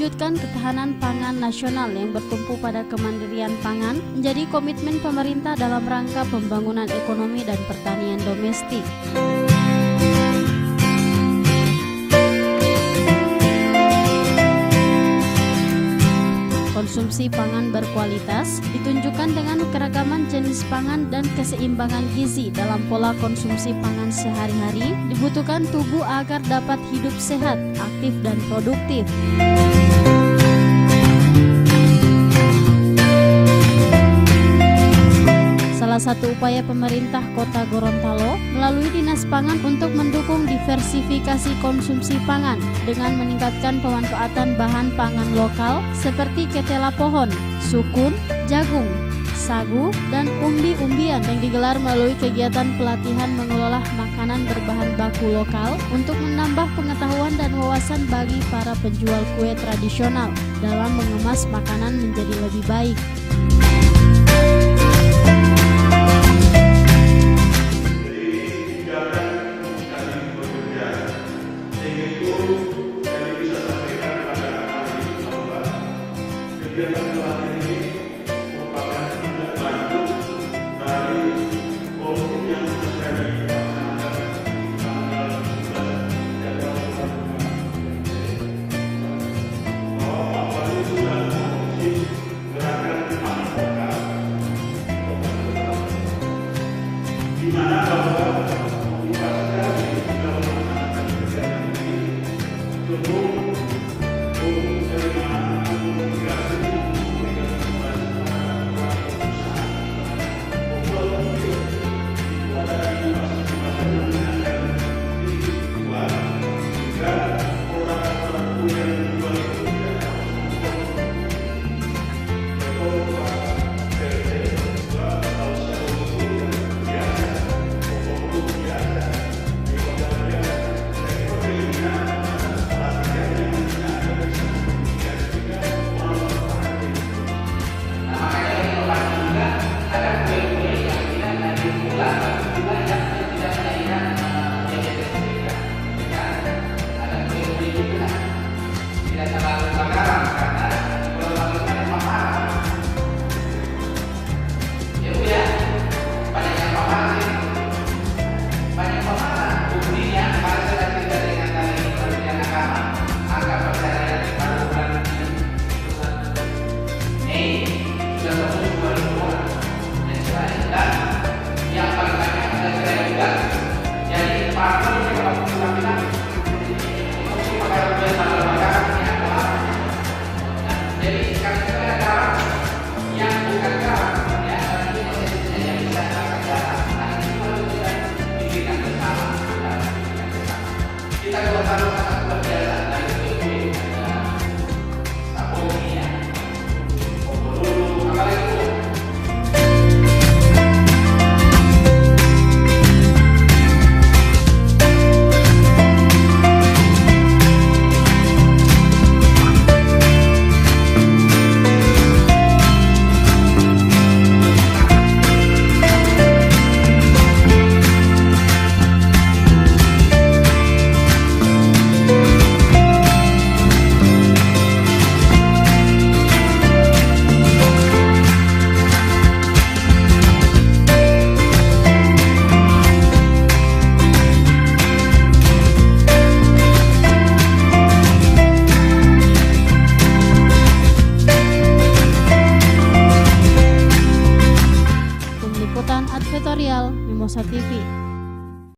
mewujudkan ketahanan pangan nasional yang bertumpu pada kemandirian pangan menjadi komitmen pemerintah dalam rangka pembangunan ekonomi dan pertanian domestik. Konsumsi pangan berkualitas ditunjukkan dengan keragaman jenis pangan dan keseimbangan gizi dalam pola konsumsi pangan sehari-hari dibutuhkan tubuh agar dapat hidup sehat, aktif, dan produktif. Salah satu upaya pemerintah Kota Gorontalo melalui Dinas Pangan untuk mendukung diversifikasi konsumsi pangan dengan meningkatkan pemanfaatan bahan pangan lokal seperti ketela pohon, sukun, jagung, sagu, dan umbi-umbian yang digelar melalui kegiatan pelatihan mengelola makanan berbahan baku lokal untuk menambah pengetahuan dan wawasan bagi para penjual kue tradisional dalam mengemas makanan menjadi lebih baik. Kegiatan pelatihan ini merupakan tindak lanjut dari forum yang sudah dilaksanakan di tanggal 17 Januari 2025 bahwa Pak Wali sudah mengurusi gerakan pangan lokal di mana bahwa motivasi dari dalam melaksanakan kegiatan ini untuk Advertorial Mimosa TV.